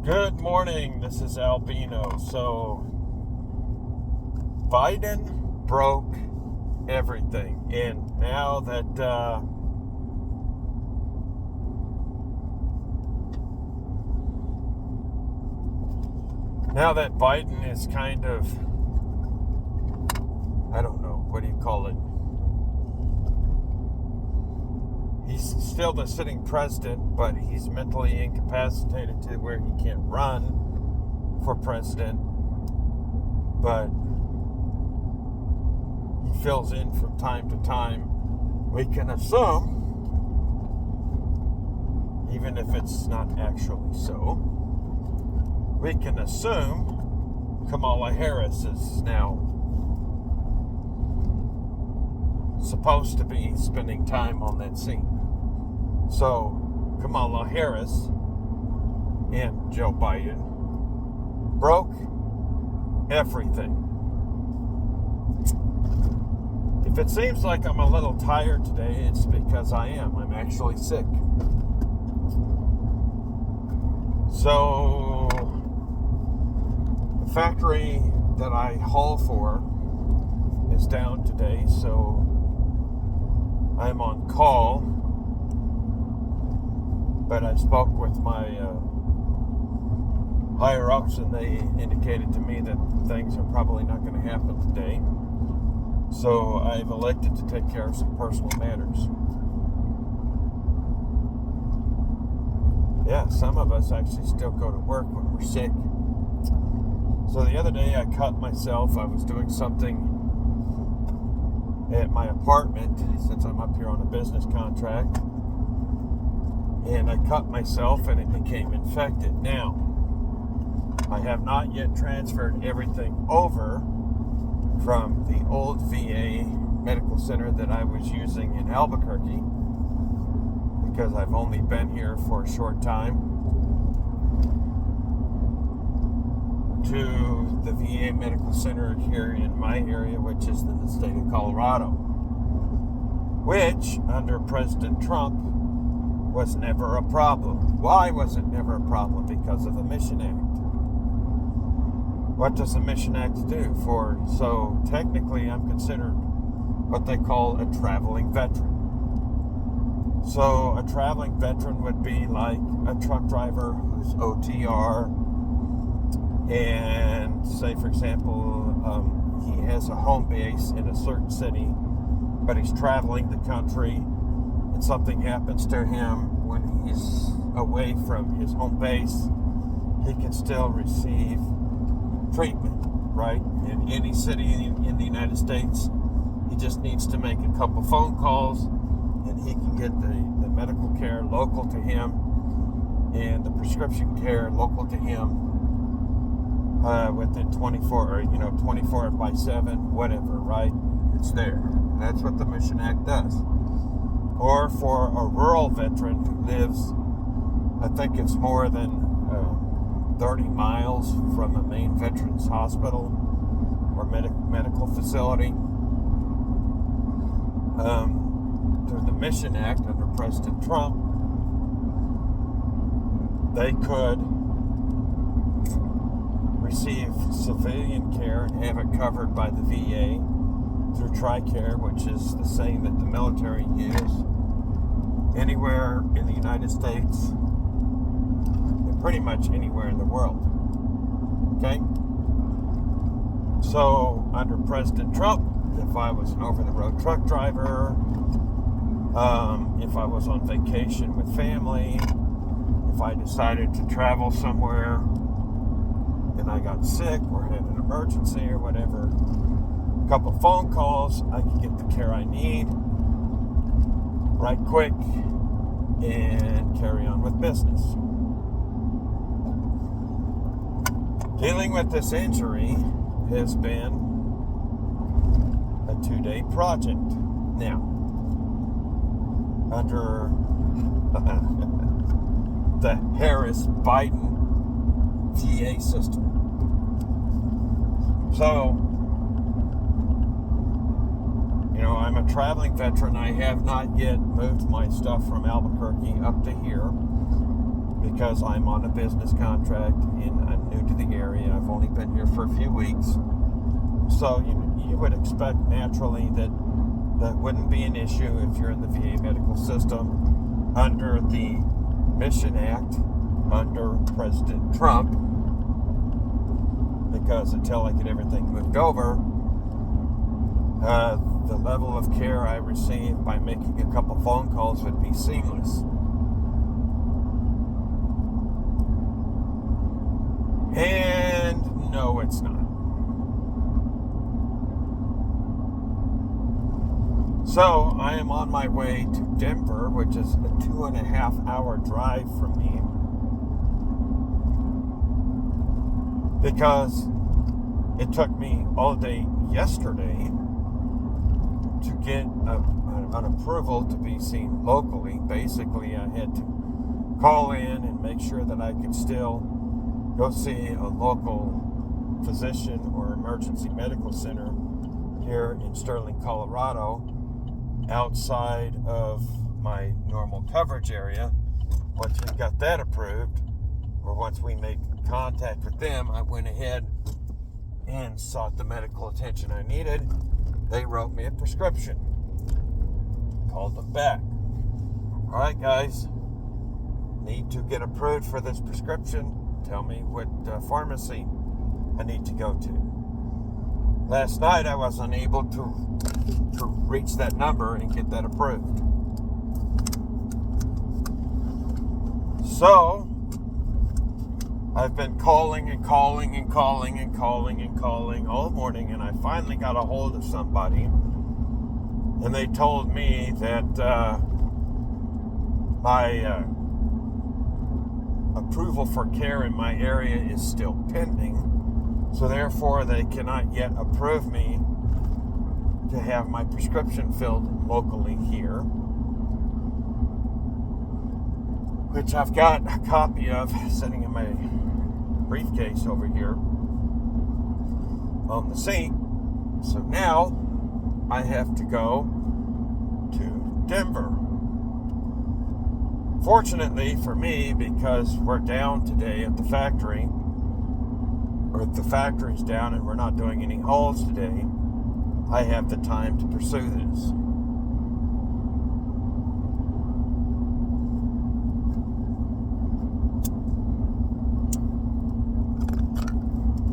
Good morning, this is AL-BINO. So, Biden broke everything. And now that Biden is kind of, I don't know, what do you call it? He's still the sitting president, but he's mentally incapacitated to where he can't run for president. But he fills in from time to time. We can assume, even if it's not actually so, we can assume Kamala Harris is now supposed to be spending time on that seat. So, Kamala Harris and Joe Biden broke everything. If it seems like I'm a little tired today, it's because I am. I'm actually sick. So, the factory that I haul for is down today, so I'm on call. But I spoke with my higher ups, and they indicated to me that things are probably not going to happen today. So I've elected to take care of some personal matters. Yeah, some of us actually still go to work when we're sick. So the other day I cut myself. I was doing something at my apartment, since I'm up here on a business contract. And I cut myself and it became infected. Now, I have not yet transferred everything over from the old VA medical center that I was using in Albuquerque, because I've only been here for a short time, to the VA medical center here in my area, which is in the state of Colorado, which under President Trump was never a problem. Why was it never a problem? Because of the Mission Act. What does the Mission Act do for? So technically I'm considered what they call a traveling veteran. So a traveling veteran would be like a truck driver who's OTR, and say for example he has a home base in a certain city, but he's traveling the country, and something happens to him when he's away from his home base, he can still receive treatment, right? In any city in the United States, he just needs to make a couple phone calls, and he can get the medical care local to him, and the prescription care local to him within 24 by 7, whatever, right? It's there. That's what the Mission Act does. Or for a rural veteran who lives, I think it's more than 30 miles from a main veterans hospital or medical facility. Through the Mission Act under President Trump, they could receive civilian care and have it covered by the VA through TRICARE, which is the same that the military use anywhere in the United States, and pretty much anywhere in the world. Okay? So, under President Trump, if I was an over-the-road truck driver, if I was on vacation with family, if I decided to travel somewhere and I got sick or had an emergency or whatever, a couple phone calls, I can get the care I need right quick and carry on with business. Dealing with this injury has been a 2-day project. Now, under the Harris-Biden VA system. So, I'm a traveling veteran. I have not yet moved my stuff from Albuquerque up to here because I'm on a business contract and I'm new to the area. I've only been here for a few weeks. So you would expect naturally that wouldn't be an issue if you're in the VA medical system under the Mission Act under President Trump, because until I get everything moved over, the level of care I receive by making a couple phone calls would be seamless. And no, it's not. So I am on my way to Denver, which is a 2.5-hour drive from me, because it took me all day yesterday to get an approval to be seen locally. Basically, I had to call in and make sure that I could still go see a local physician or emergency medical center here in Sterling, Colorado, outside of my normal coverage area. Once we got that approved, or once we made contact with them, I went ahead and sought the medical attention I needed. They wrote me a prescription. Called them back. All right, guys, need to get approved for this prescription. Tell me what pharmacy I need to go to. Last night I was unable to reach that number and get that approved. So I've been calling all morning, and I finally got a hold of somebody, and they told me that my approval for care in my area is still pending, so therefore they cannot yet approve me to have my prescription filled locally here, which I've got a copy of sitting in my briefcase over here on the seat. So now I have to go to Denver. Fortunately for me, because we're down today at the factory, or the factory's down and we're not doing any hauls today, I have the time to pursue this.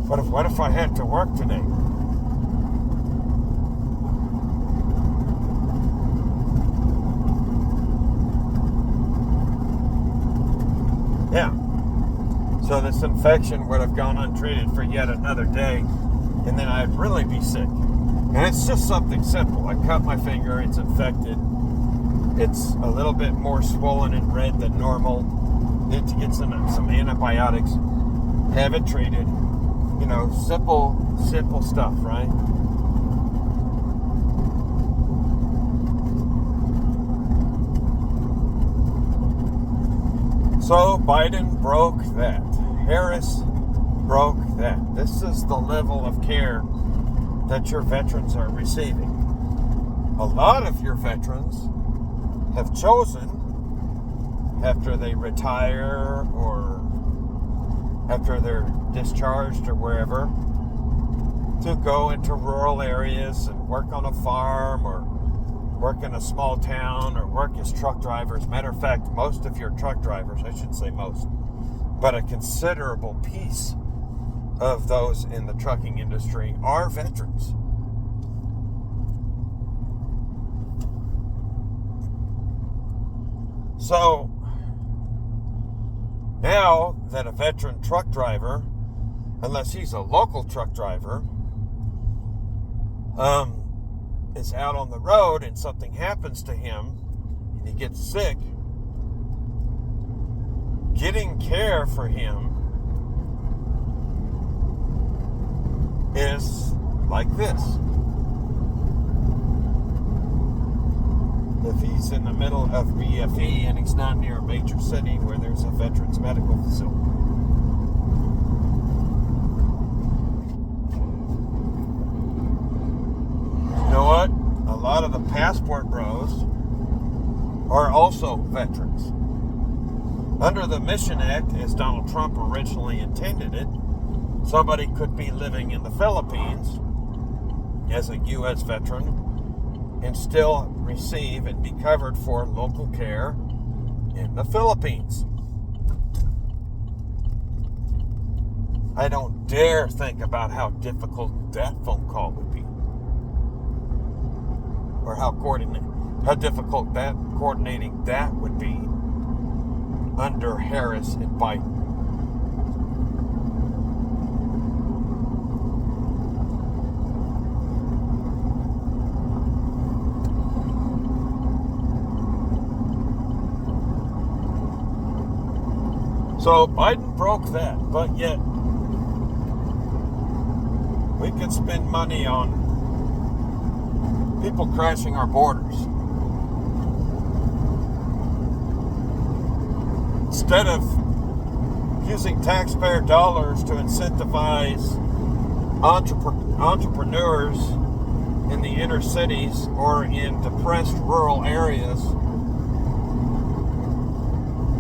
What if I had to work today? Yeah. So this infection would have gone untreated for yet another day, and then I'd really be sick. And it's just something simple. I cut my finger, it's infected. It's a little bit more swollen and red than normal. Need to get some antibiotics, have it treated. You know, simple stuff, right? So Biden broke that. Harris broke that. This is the level of care that your veterans are receiving. A lot of your veterans have chosen, after they retire or after they're discharged or wherever, to go into rural areas and work on a farm or work in a small town or work as truck drivers. Matter of fact, most of your truck drivers, I shouldn't say most, but a considerable piece of those in the trucking industry are veterans. So now that a veteran truck driver, unless he's a local truck driver, is out on the road and something happens to him and he gets sick, getting care for him is like this. If he's in the middle of BFE and he's not near a major city where there's a veterans medical facility. You know what? A lot of the passport bros are also veterans. Under the Mission Act, as Donald Trump originally intended it, somebody could be living in the Philippines as a U.S. veteran and still receive and be covered for local care in the Philippines. I don't dare think about how difficult that phone call would be, or how difficult that coordinating that would be under Harris and Biden. So Biden broke that, but yet we could spend money on people crashing our borders. Instead of using taxpayer dollars to incentivize entrepreneurs in the inner cities or in depressed rural areas,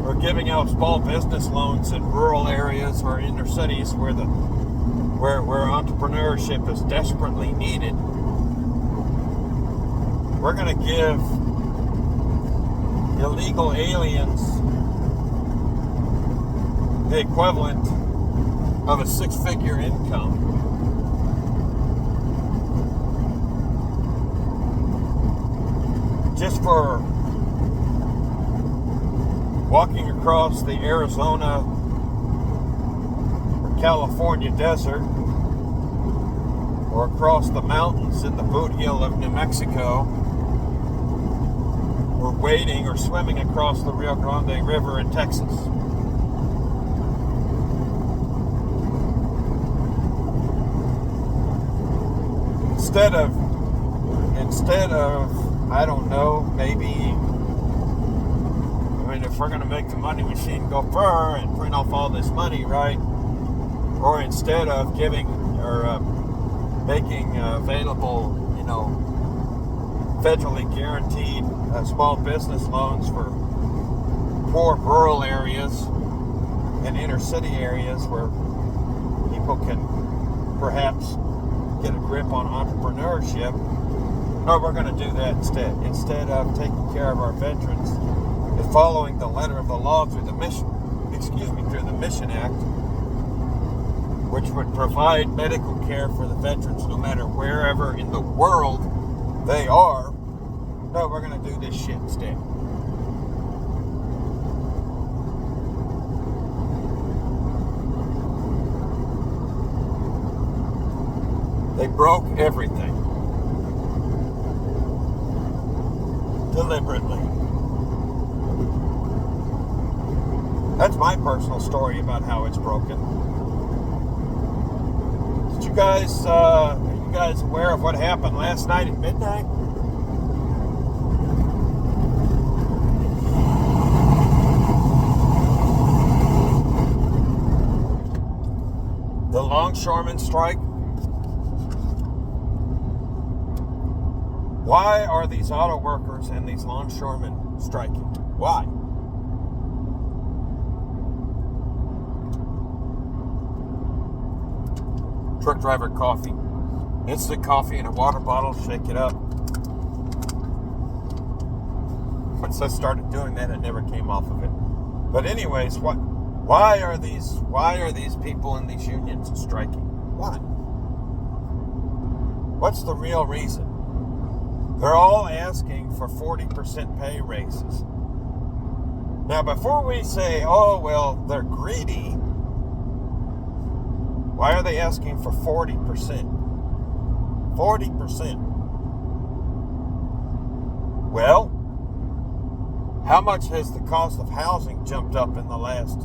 or giving out small business loans in rural areas or inner cities where entrepreneurship is desperately needed, we're going to give illegal aliens the equivalent of a six-figure income just for walking across the Arizona or California desert, or across the mountains in the boot heel of New Mexico, or wading or swimming across the Rio Grande River in Texas. Instead of, I don't know, maybe, if we're going to make the money machine go brr and print off all this money, right? Or instead of giving or making available, federally guaranteed small business loans for poor rural areas and inner city areas where people can perhaps get a grip on entrepreneurship. No, we're going to do that instead. Instead of taking care of our veterans and following the letter of the law through the Mission Act, which would provide medical care for the veterans no matter wherever in the world they are. No, we're going to do this shit instead. They broke everything. Deliberately. That's my personal story about how it's broken. Are you guys aware of what happened last night at midnight? The longshoremen strike. Why are these auto workers and these longshoremen striking? Why? Truck driver coffee. Instant coffee in a water bottle, shake it up. Once I started doing that, it never came off of it. But anyways, why are these people in these unions striking? Why? What's the real reason? They're all asking for 40% pay raises. Now, before we say, oh, well, they're greedy, why are they asking for 40%? 40%. Well, how much has the cost of housing jumped up in the last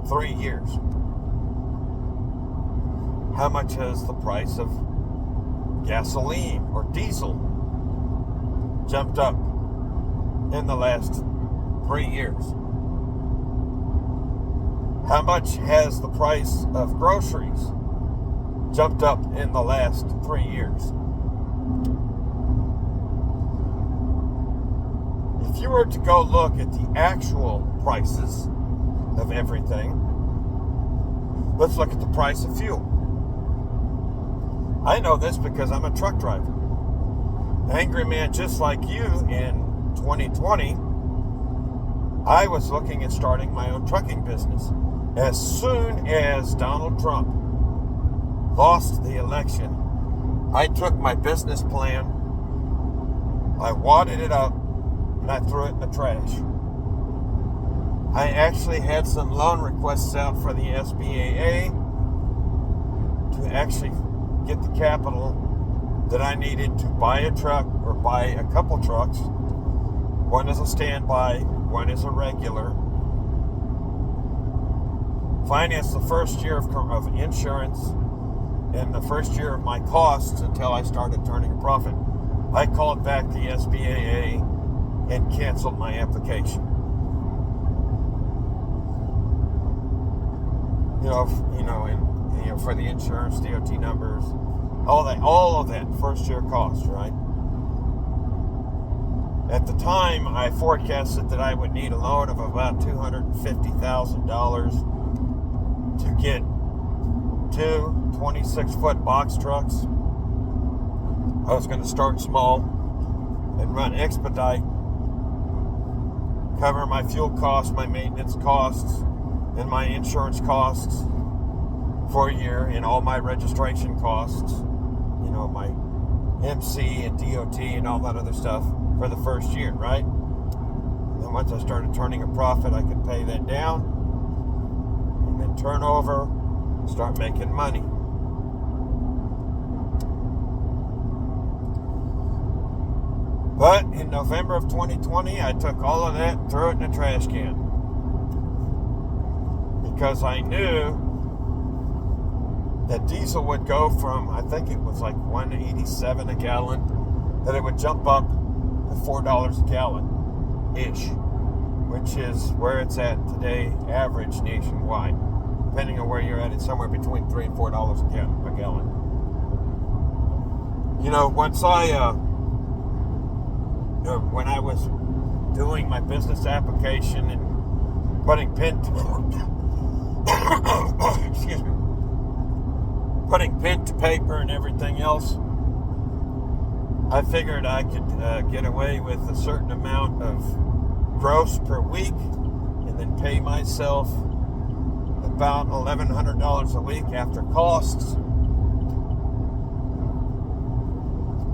3 years? How much has the price of gasoline or diesel jumped up in the last 3 years? How much has the price of groceries jumped up in the last 3 years? If you were to go look at the actual prices of everything, let's look at the price of fuel. I know this because I'm a truck driver. Angry man just like you in 2020, I was looking at starting my own trucking business. As soon as Donald Trump lost the election, I took my business plan, I wadded it up, and I threw it in the trash. I actually had some loan requests out for the SBAA to actually get the capital that I needed to buy a truck or buy a couple trucks. One is a standby, one is a regular. Finance the first year of insurance and the first year of my costs until I started turning a profit. I called back the SBAA and canceled my application. For the insurance, DOT numbers, all of that first year cost, right? At the time, I forecasted that I would need a loan of about $250,000 to get two 26-foot box trucks. I was going to start small and run expedite, cover my fuel costs, my maintenance costs, and my insurance costs for a year, and all my registration costs, my MC and DOT and all that other stuff for the first year, right? And then once I started turning a profit, I could pay that down and then turn over, start making money. But in November of 2020, I took all of that and threw it in a trash can. Because I knew that diesel would go from, I think it was like $1.87 a gallon, that it would jump up to $4 a gallon-ish, which is where it's at today, average nationwide. Depending on where you're at, it's somewhere between $3 and $4 a gallon. Once when I was doing my business application and putting pen to paper and everything else, I figured I could get away with a certain amount of gross per week and then pay myself about $1,100 a week after costs,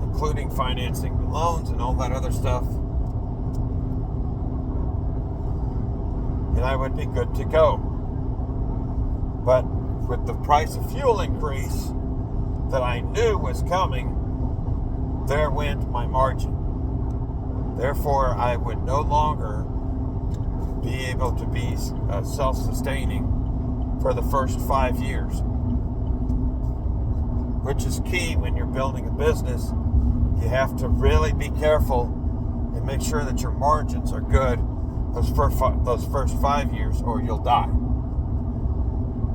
including financing the loans and all that other stuff, and I would be good to go. But with the price of fuel increase that I knew was coming, there went my margin. Therefore, I would no longer be able to be self-sustaining for the first 5 years, which is key when you're building a business. You have to really be careful and make sure that your margins are good those first 5 years, or you'll die.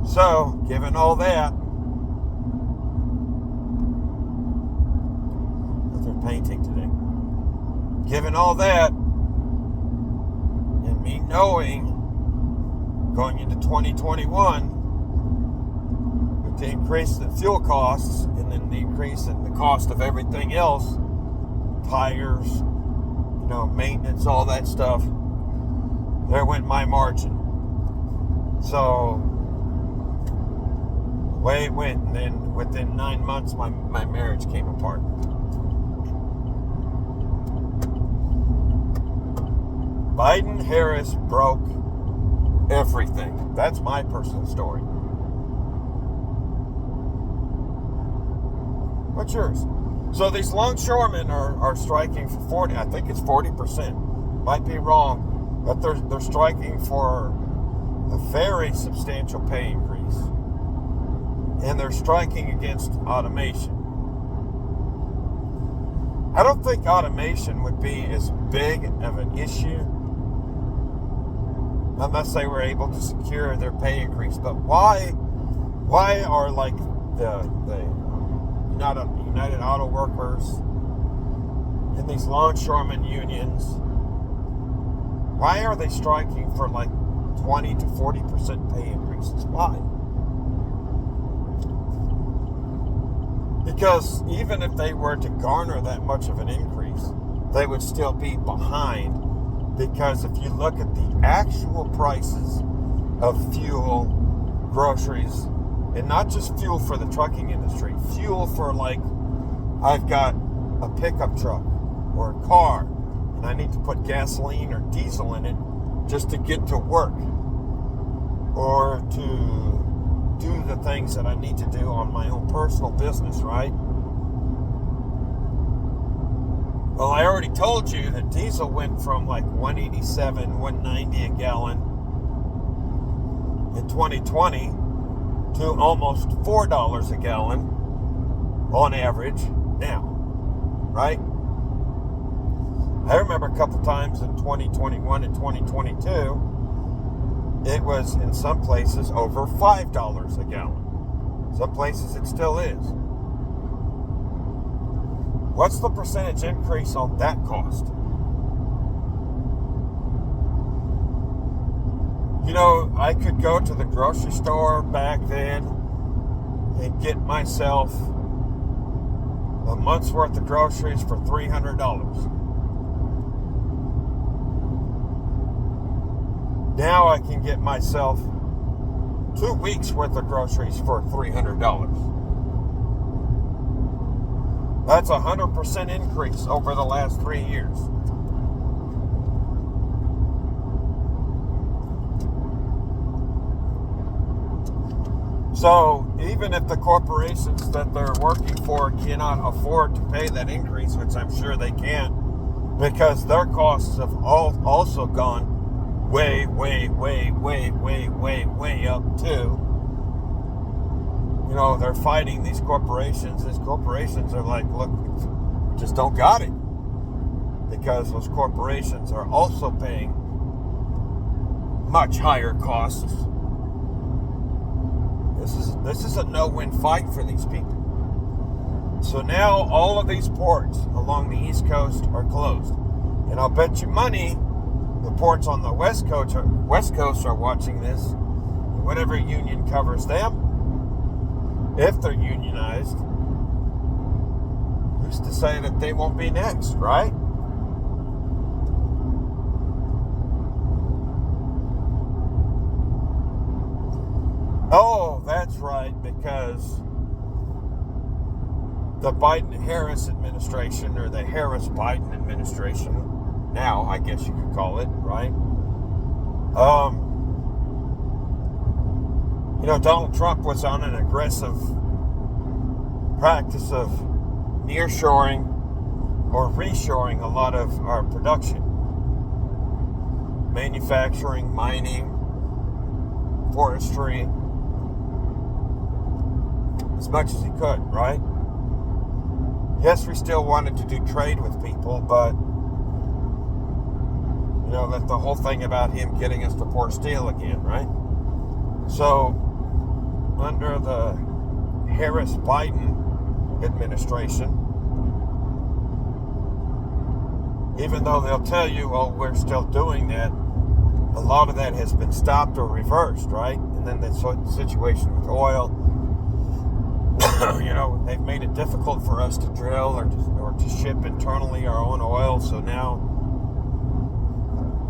So, given all that, they're painting today. Given all that, and me knowing going into 2021, with the increase in fuel costs and then the increase in the cost of everything else, tires, maintenance, all that stuff, there went my margin. So, way it went, and then within 9 months my marriage came apart. Biden-Harris broke everything. That's my personal story. What's yours? So these longshoremen are striking for 40, I think it's 40%. Might be wrong, but they're striking for a very substantial pay increase. And they're striking against automation. I don't think automation would be as big of an issue unless they were able to secure their pay increase. But why are like the United Auto Workers and these longshoremen unions, why are they striking for like 20 to 40% pay increases. Why? Because even if they were to garner that much of an increase, they would still be behind. Because if you look at the actual prices of fuel, groceries, and not just fuel for the trucking industry, fuel for, like, I've got a pickup truck or a car and I need to put gasoline or diesel in it just to get to work or to do the things that I need to do on my own personal business, right? Well, I already told you that diesel went from like $1.87, $1.90 a gallon in 2020 to almost $4 a gallon on average now, right? I remember a couple times in 2021 and 2022, it was in some places over $5 a gallon. Some places it still is. What's the percentage increase on that cost? You know, I could go to the grocery store back then and get myself a month's worth of groceries for $300. Now I can get myself 2 weeks worth of groceries for $300. That's 100% increase over the last 3 years. So even if the corporations that they're working for cannot afford to pay that increase, which I'm sure they can't, because their costs have also gone way up too. You know, they're fighting these corporations. These corporations are like, look, we just don't got it. Because those corporations are also paying much higher costs. This is a no-win fight for these people. So now all of these ports along the East Coast are closed. And I'll bet you money the ports on the West Coast are watching this. Whatever union covers them, if they're unionized, who's to say that they won't be next, right? Oh, that's right, because the Biden-Harris administration, or the Harris-Biden administration, now I guess you could call it, right? You know, Donald Trump was on an aggressive practice of nearshoring or reshoring a lot of our production. Manufacturing, mining, forestry, as much as he could, right? Yes, we still wanted to do trade with people, but you know, that's the whole thing about him getting us to pour steel again, right? So, under the Harris-Biden administration, even though they'll tell you, oh, we're still doing that, a lot of that has been stopped or reversed, right? And then the situation with oil, you know, they've made it difficult for us to drill or to ship internally our own oil, so now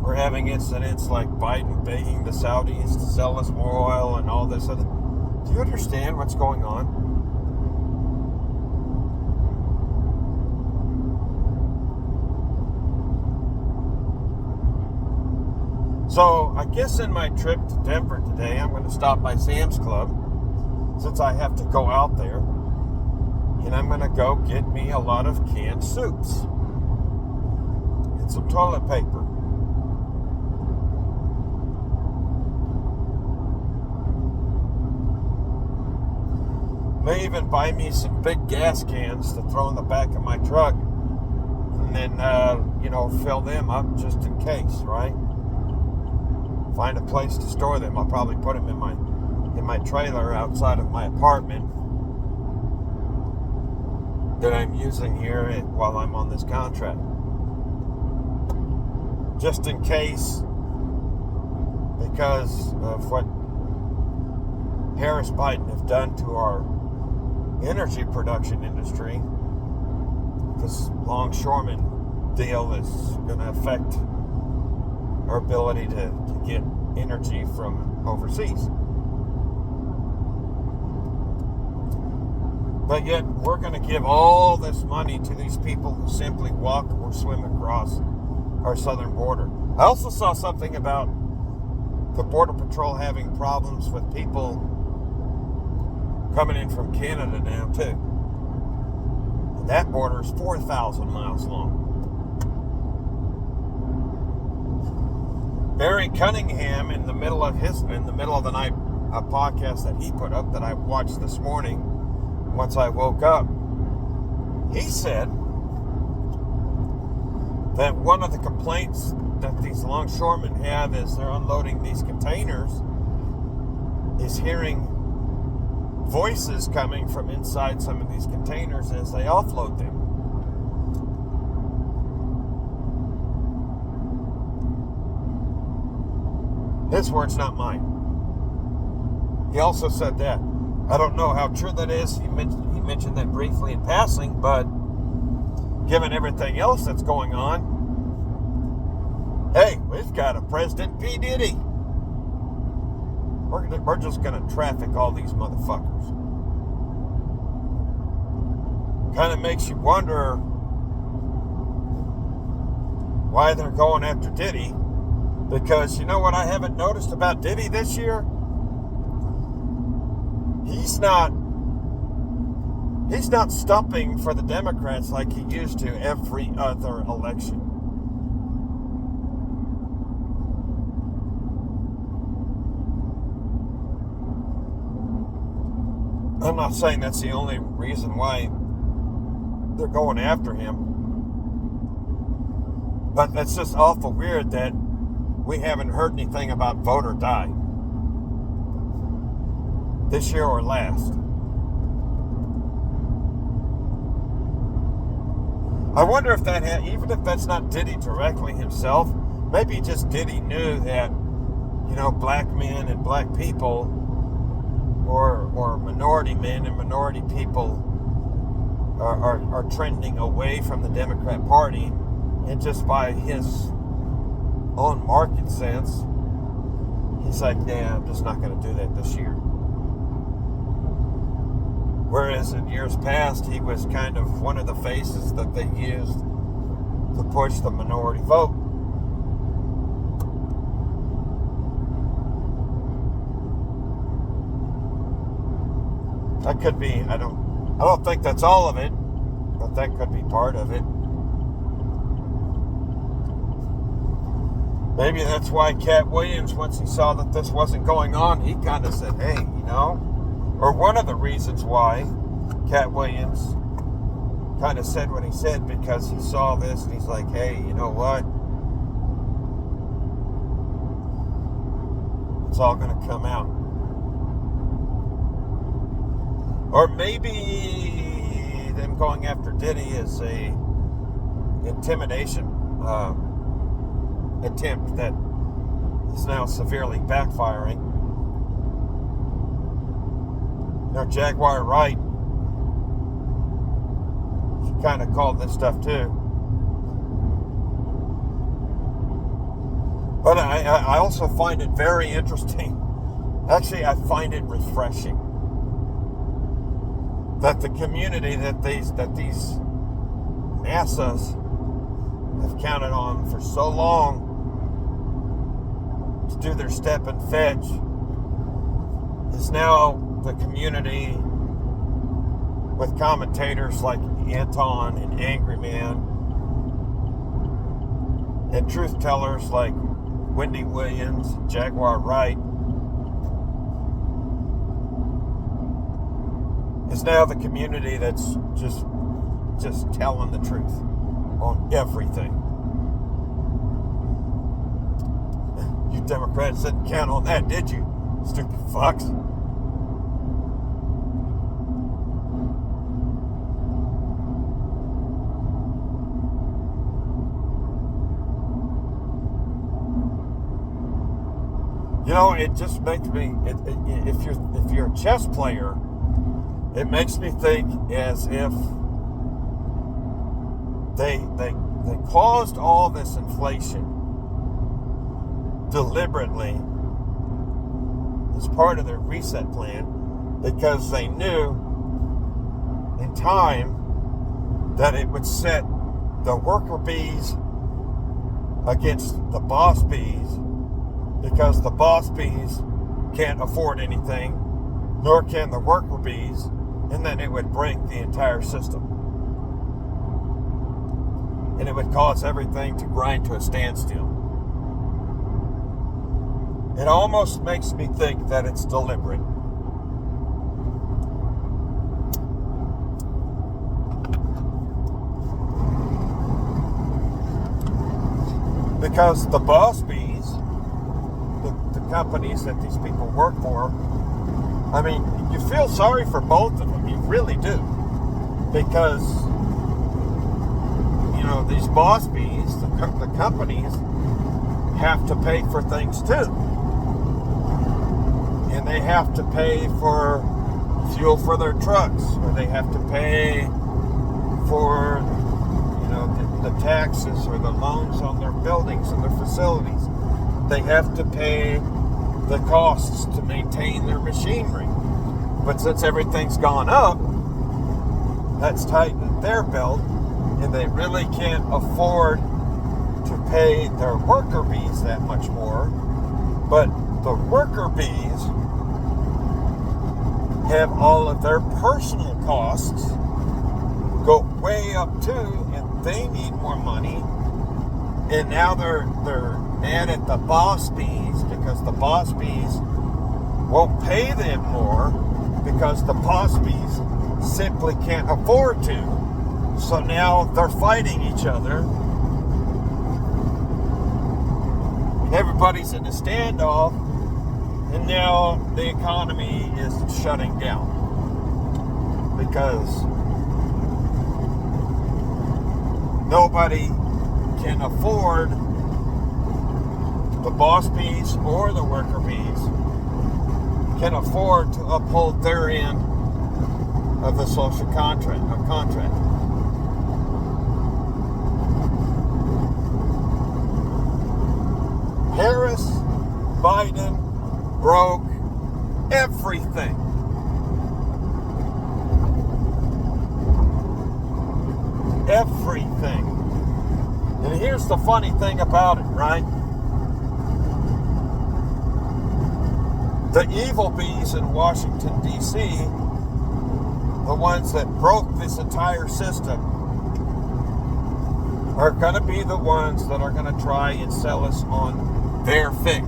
we're having incidents like Biden begging the Saudis to sell us more oil and all this other. Do you understand what's going on? So I guess in my trip to Denver today, I'm going to stop by Sam's Club since I have to go out there. And I'm going to go get me a lot of canned soups and some toilet paper. May even buy me some big gas cans to throw in the back of my truck and then, you know, fill them up just in case, right? Find a place to store them. I'll probably put them in my trailer outside of my apartment that I'm using here while I'm on this contract. Just in case because of what Harris Biden have done to our energy production industry. This longshoremen deal is going to affect our ability to get energy from overseas. But yet, we're going to give all this money to these people who simply walk or swim across our southern border. I also saw something about the Border Patrol having problems with people coming in from Canada now, too. And that border is 4,000 miles long. Barry Cunningham, in the middle of the night, a podcast that he put up that I watched this morning, once I woke up, he said that one of the complaints that these longshoremen have as they're unloading these containers is hearing voices coming from inside some of these containers as they offload them. His words, not mine. He also said that. I don't know how true that is. He mentioned that briefly in passing, but given everything else that's going on, hey, we've got a President P. Diddy. We're just going to traffic all these motherfuckers. Kind of makes you wonder why they're going after Diddy, because you know what I haven't noticed about Diddy this year? He's not stumping for the Democrats like he used to every other election. I'm not saying that's the only reason why they're going after him, but it's just awful weird that we haven't heard anything about vote or die this year or last. I wonder if that even if that's not Diddy directly himself, maybe just Diddy knew that, black men and black people, or minority men and minority people are trending away from the Democrat Party, and just by his own market sense, he's like, yeah, I'm just not going to do that this year. Whereas in years past, he was kind of one of the faces that they used to push the minority vote. That could be, I don't think that's all of it, but that could be part of it. Maybe that's why Cat Williams, once he saw that this wasn't going on, he kind of said, hey, or one of the reasons why Cat Williams kind of said what he said, because he saw this and he's like, hey, you know what? It's all going to come out. Or maybe them going after Diddy is a intimidation attempt that is now severely backfiring. Jaguar Wright, she kind of called this stuff too. But I also find it very interesting. Actually, I find it refreshing that the community that these NASAs have counted on for so long to do their step and fetch is now the community with commentators like Anton and Angry Man and truth tellers like Wendy Williams, Jaguar Wright, is now the community that's just telling the truth on everything. You Democrats didn't count on that, did you? Stupid fucks. You know, it just makes me. If you're a chess player, it makes me think as if they caused all this inflation deliberately as part of their reset plan because they knew in time that it would set the worker bees against the boss bees, because the boss bees can't afford anything, nor can the worker bees, and then it would break the entire system. And it would cause everything to grind to a standstill. It almost makes me think that it's deliberate. Because the boss bees, the companies that these people work for, I mean, you feel sorry for both of them. You really do. Because, you know, these boss bees, the companies, have to pay for things too. And they have to pay for fuel for their trucks, or they have to pay for, you know, the taxes or the loans on their buildings and their facilities. They have to pay the costs to maintain their machinery. But since everything's gone up, that's tightened their belt, and they really can't afford to pay their worker bees that much more. But the worker bees have all of their personal costs go way up too, and they need more money. And now they're mad at the boss bees because the boss bees won't pay them more because the boss bees simply can't afford to. So now they're fighting each other. And everybody's in a standoff. And now the economy is shutting down. Because nobody can afford, the boss bees or the worker bees can afford to uphold their end of the social contract. Harris, Biden broke everything. Everything. And here's the funny thing about it, right? The evil bees in Washington, D.C., the ones that broke this entire system, are going to be the ones that are going to try and sell us on their fix.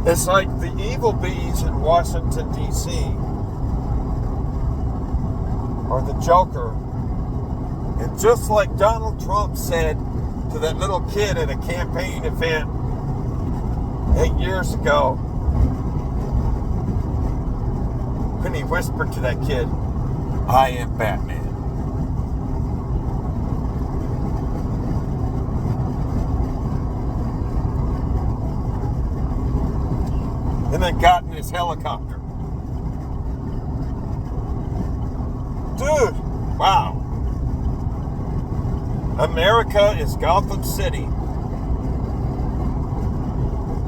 It's like the evil bees in Washington, D.C. are the Joker. And just like Donald Trump said to that little kid at a campaign event 8 years ago, when he whispered to that kid, "I am Batman." And then got in his helicopter. Dude, wow. America is Gotham City.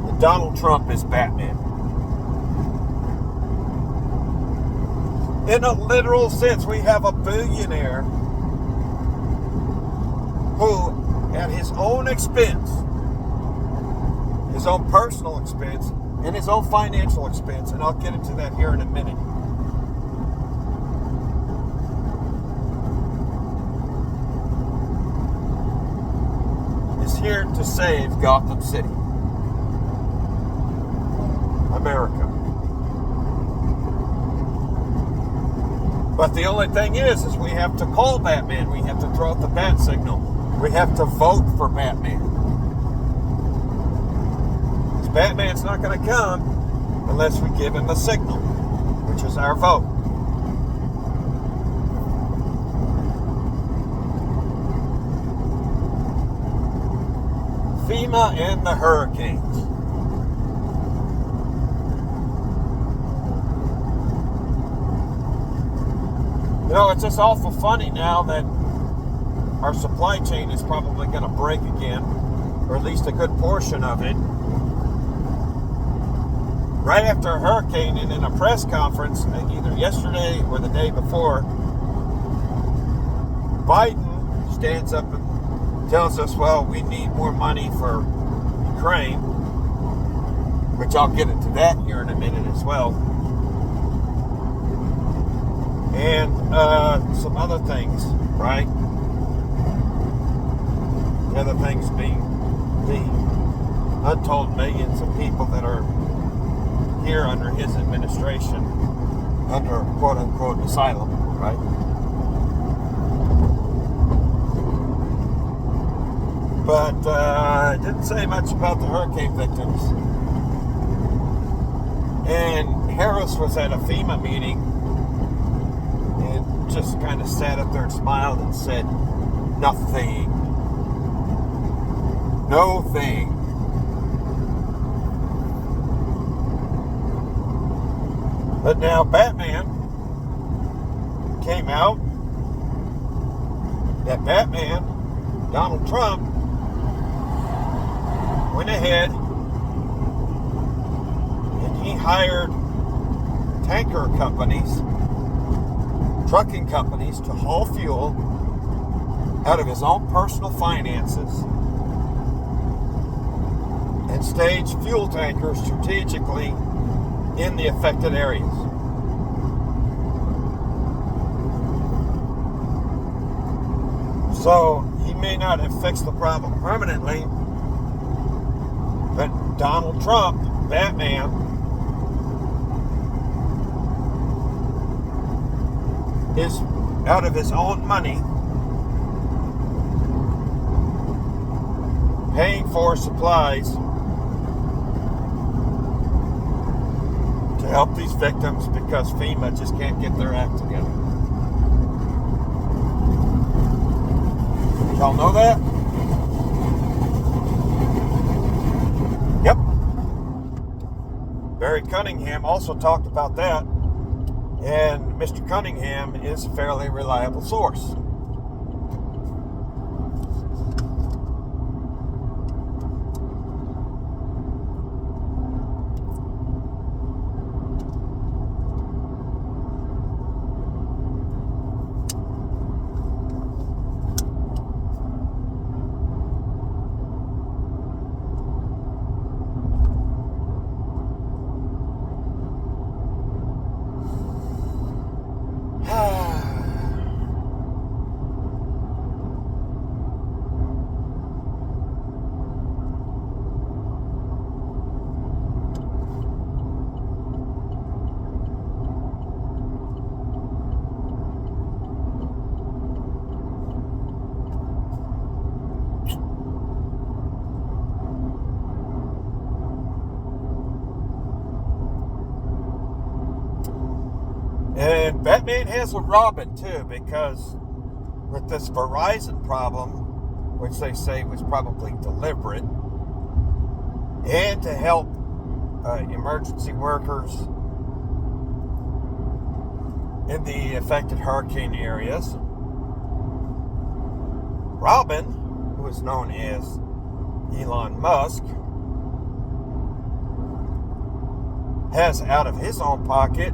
And Donald Trump is Batman. In a literal sense, we have a billionaire who, at his own expense, his own personal expense, and his own financial expense, and I'll get into that here in a minute, is here to save Gotham City, America. But the only thing is we have to call Batman. We have to throw out the bat signal. We have to vote for Batman. Batman's not going to come unless we give him a signal, which is our vote. FEMA and the hurricanes. You know, it's just awful funny now that our supply chain is probably going to break again, or at least a good portion of it. Right after a hurricane, and in a press conference, either yesterday or the day before, Biden stands up and tells us, well, we need more money for Ukraine, which I'll get into that here in a minute as well. And some other things, right? The other things being the untold millions of people that are here under his administration, under quote-unquote asylum, right? But it didn't say much about the hurricane victims. And Harris was at a FEMA meeting and just kind of sat up there and smiled and said, nothing. No thing. But now Batman came out that Batman, Donald Trump, went ahead and he hired tanker companies, trucking companies to haul fuel out of his own personal finances and stage fuel tankers strategically in the affected areas. So he may not have fixed the problem permanently, but Donald Trump, Batman, is out of his own money paying for supplies to help these victims because FEMA just can't get their act together. Y'all know that? Yep. Barry Cunningham also talked about that, and Mr. Cunningham is a fairly reliable source. And Batman has with Robin too, because with this Verizon problem, which they say was probably deliberate, and to help emergency workers in the affected hurricane areas, Robin, who is known as Elon Musk, has out of his own pocket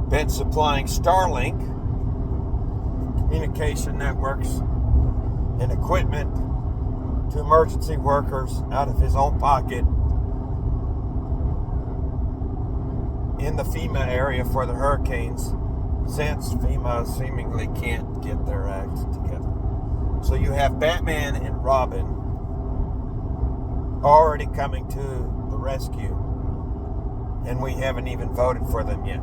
been supplying Starlink communication networks and equipment to emergency workers out of his own pocket in the FEMA area for the hurricanes, since FEMA seemingly can't get their act together. So you have Batman and Robin already coming to the rescue, and we haven't even voted for them yet.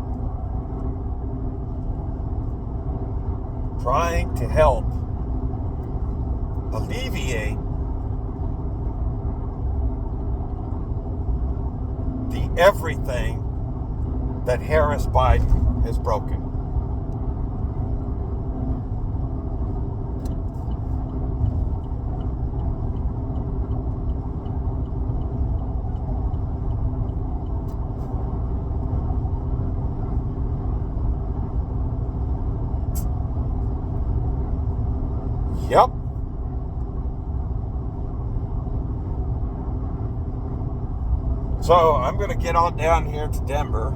Trying to help alleviate the everything that Harris Biden has broken. Yep. So I'm going to get on down here to Denver.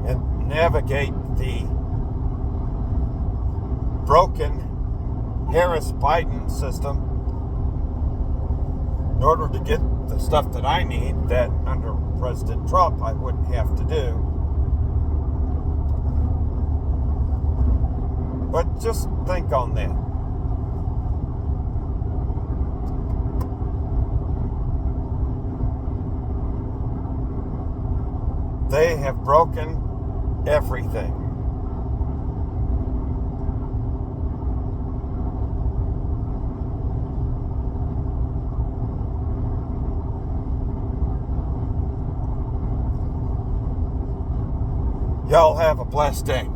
And navigate the broken Harris-Biden system in order to get the stuff that I need that under President Trump I wouldn't have to do. But just think on that. They have broken everything. Y'all have a blessed day.